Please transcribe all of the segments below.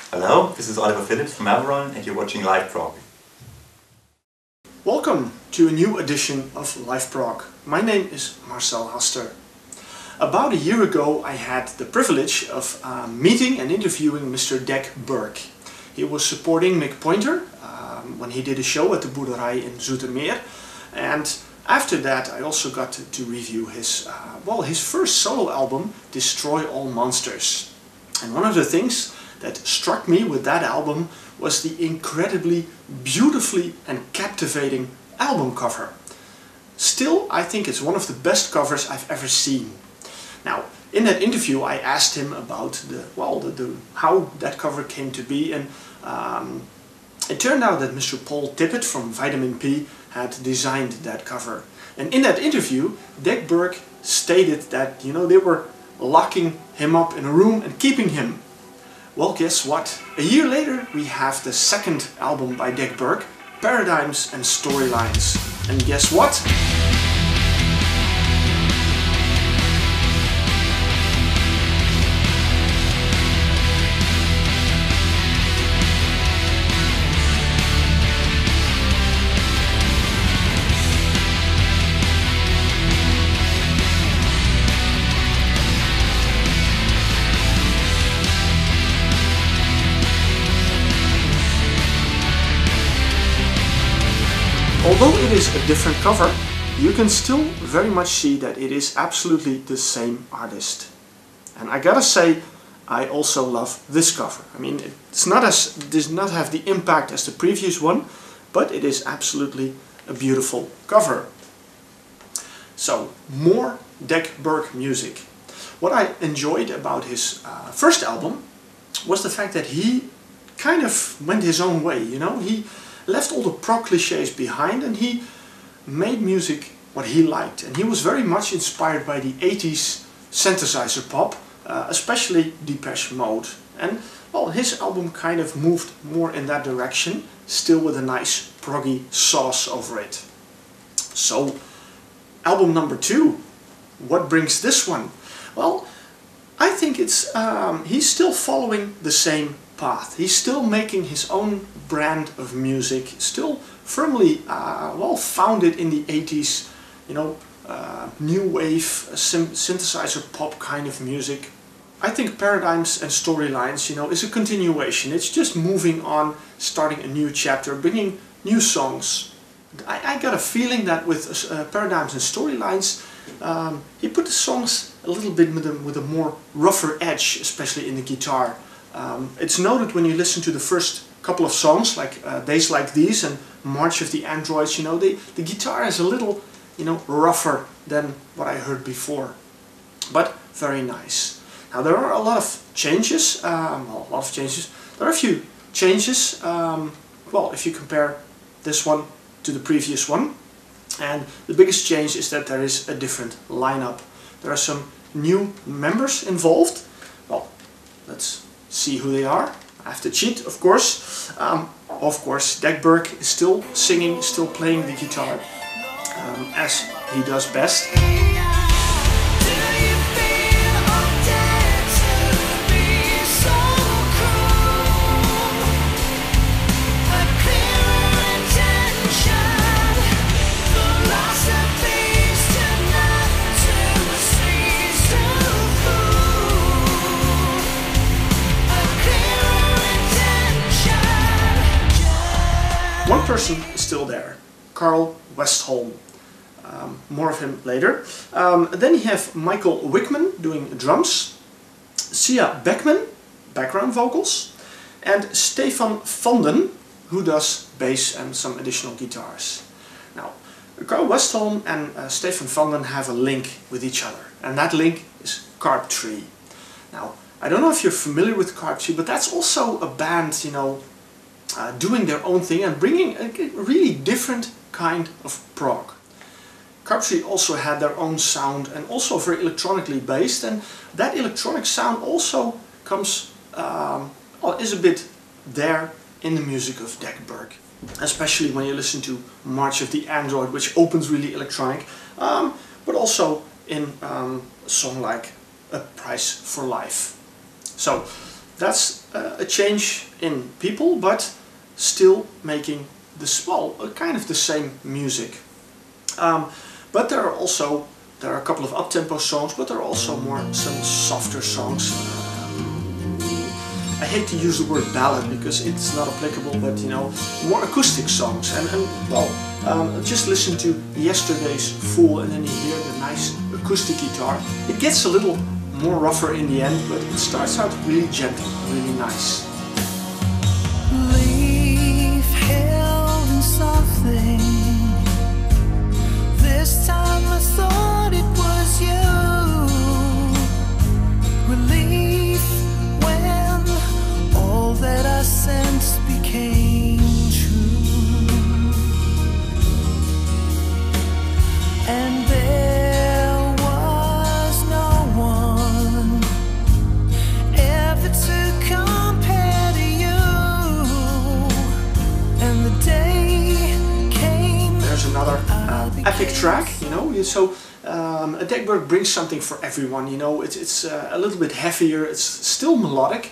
Hello, this is Oliver Phillips from Avron and you're watching Live Prog. Welcome to a new edition of Live Prog. My name is Marcel Haster. About a year ago I had the privilege of meeting and interviewing Mr. Dec Burke. He was supporting Mick Pointer when he did a show at the Boerderij in Zoetermeer, and after that I also got to review his first solo album, Destroy All Monsters. And one of the things that struck me with that album was the incredibly beautifully and captivating album cover. Still, I think it's one of the best covers I've ever seen. Now, in that interview I asked him about how that cover came to be, and it turned out that Mr. Paul Tippett from Vitamin P had designed that cover. And in that interview, Dec Burke stated that, they were locking him up in a room and keeping him. Well, guess what? A year later we have the second album by Dec Burke, Paradigms and Storylines. And guess what? Although it is a different cover, you can still very much see that it is absolutely the same artist. And I gotta say, I also love this cover. I mean, it does not have the impact as the previous one, but it is absolutely a beautiful cover. So, more Dec Burke music. What I enjoyed about his first album was the fact that he kind of went his own way, He left all the prog cliches behind and he made music what he liked. And he was very much inspired by the 80s synthesizer pop, especially Depeche Mode. And well, his album kind of moved more in that direction, still with a nice proggy sauce over it. So, album number 2, what brings this one? Well, I think he's still following the same path. He's still making his own brand of music, still firmly founded in the 80s, new wave, synthesizer pop kind of music. I think Paradigms and Storylines, is a continuation. It's just moving on, starting a new chapter, bringing new songs. I got a feeling that with Paradigms and Storylines, he put the songs a little bit with a more rougher edge, especially in the guitar. It's noted when you listen to the first couple of songs, like Days Like These and March of the Androids, the guitar is a little, rougher than what I heard before. But very nice. Now there are a lot of changes, There are a few changes, if you compare this one to the previous one. And the biggest change is that there is a different lineup. There are some new members involved. Well, let's see who they are. I have to cheat, of course. Dec Burke is still singing, still playing the guitar as he does best. One person is still there, Carl Westholm. More of him later. Then you have Michael Wickman doing drums, Sia Beckman, background vocals, and Stefan Vanden, who does bass and some additional guitars. Now, Carl Westholm and Stefan Vanden have a link with each other, and that link is Carp Tree. Now, I don't know if you're familiar with Carp Tree, but that's also a band, doing their own thing and bringing a really different kind of prog. Carp Tree also had their own sound and also very electronically based, and that electronic sound also comes, is a bit there in the music of Dec Burke. Especially when you listen to March of the Android, which opens really electronic, but also in a song like A Price for Life. So that's a change in people, but still making this, well, kind of the same music. But there are a couple of up-tempo songs, but there are also some softer songs. I hate to use the word ballad because it's not applicable, but you know, more acoustic songs. And well, just listen to Yesterday's Fool and then you hear the nice acoustic guitar. It gets a little more rougher in the end, but it starts out really gentle, really nice. Leaf held in something. This time I thought it was you. Relief when all that I sensed became true. And there was no one ever to compare to you. And the day came. There's another epic track, you know. So Dec Burke brings something for everyone, you know. It's a little bit heavier, it's still melodic,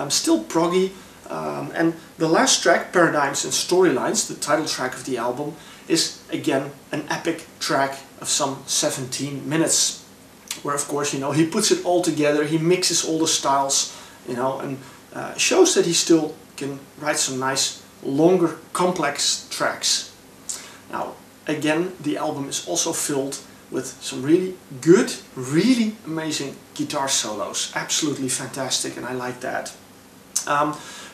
still proggy, and the last track, Paradigms and Storylines, the title track of the album, is again an epic track of some 17 minutes, where of course, you know, he puts it all together, he mixes all the styles, you know, and shows that he still can write some nice, longer, complex tracks. Now, again, the album is also filled with some really good, really amazing guitar solos. Absolutely fantastic, and I like that.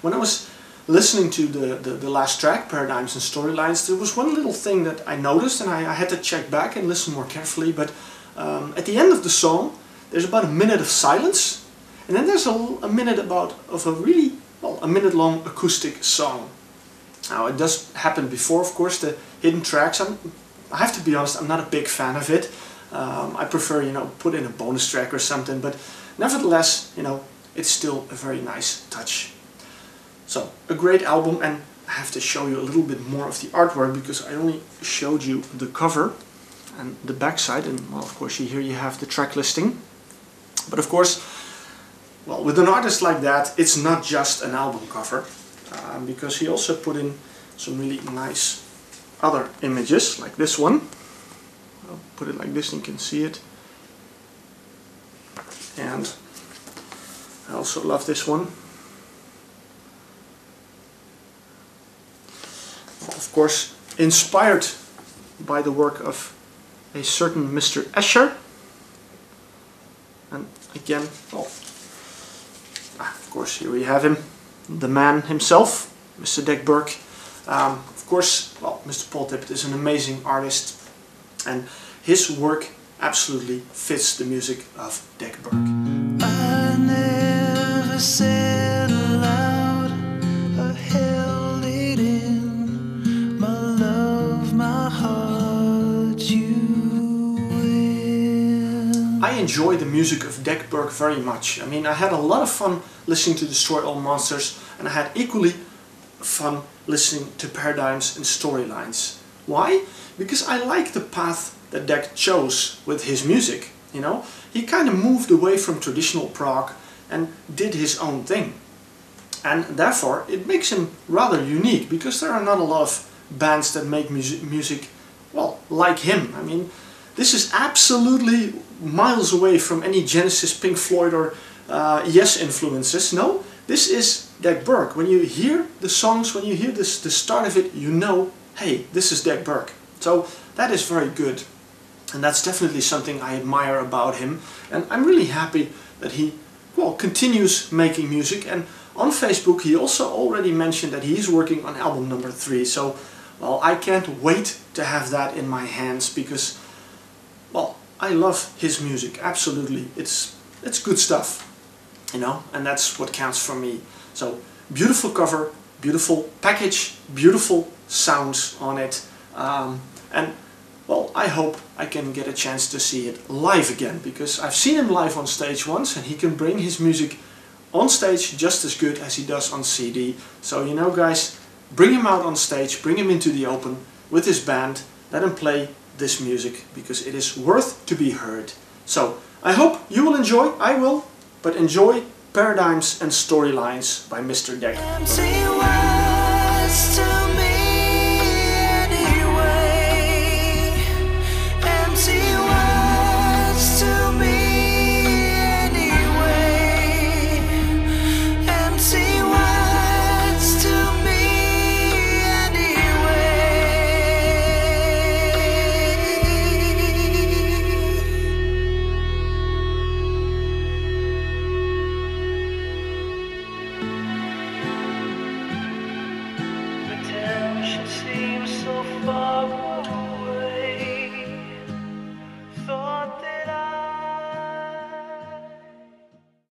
When I was listening to the last track, Paradigms and Storylines, there was one little thing that I noticed, and I had to check back and listen more carefully, but at the end of the song, there's about a minute of silence, and then there's a minute of a really, well, a minute long acoustic song. Now, it does happen before, of course, the hidden tracks. I have to be honest, I'm not a big fan of it. I prefer, you know, put in a bonus track or something, but nevertheless, you know, it's still a very nice touch. So, a great album, and I have to show you a little bit more of the artwork because I only showed you the cover and the backside, and well, of course, here you have the track listing. But of course, well, with an artist like that, it's not just an album cover, because he also put in some really nice other images, like this one. I'll put it like this and you can see it. And I also love this one. Of course, inspired by the work of a certain Mr. Escher. And again, well, of course, here we have him, the man himself, Mr. Dec Burke. Of course, well, Mr. Paul Tippett is an amazing artist, and his work absolutely fits the music of Dec Burke. I never said aloud, I held it in, my love, my heart, you will. I enjoy the music of Dec Burke very much. I mean, I had a lot of fun listening to Destroy All Monsters, and I had equally fun listening to Paradigms and Storylines. Why? Because I like the path that Dec chose with his music, you know. He kind of moved away from traditional prog and did his own thing. And therefore it makes him rather unique, because there are not a lot of bands that make music, well, like him. I mean, this is absolutely miles away from any Genesis, Pink Floyd or Yes influences. No, this is Dec Burke. When you hear the songs, when you hear the start of it, you know, hey, this is Dec Burke. So that is very good. And that's definitely something I admire about him. And I'm really happy that he, well, continues making music. And on Facebook he also already mentioned that he's working on album number 3. So, well, I can't wait to have that in my hands, because, well, I love his music, absolutely. It's good stuff, you know, and that's what counts for me. So, beautiful cover, beautiful package, beautiful sounds on it, and well, I hope I can get a chance to see it live again, because I've seen him live on stage once, and he can bring his music on stage just as good as he does on CD. So, you know, guys, bring him out on stage, bring him into the open with his band, let him play this music, because it is worth to be heard. So, I hope you will enjoy, I will, but enjoy Paradigms and Storylines by Mr. Dec Burke. Empty words to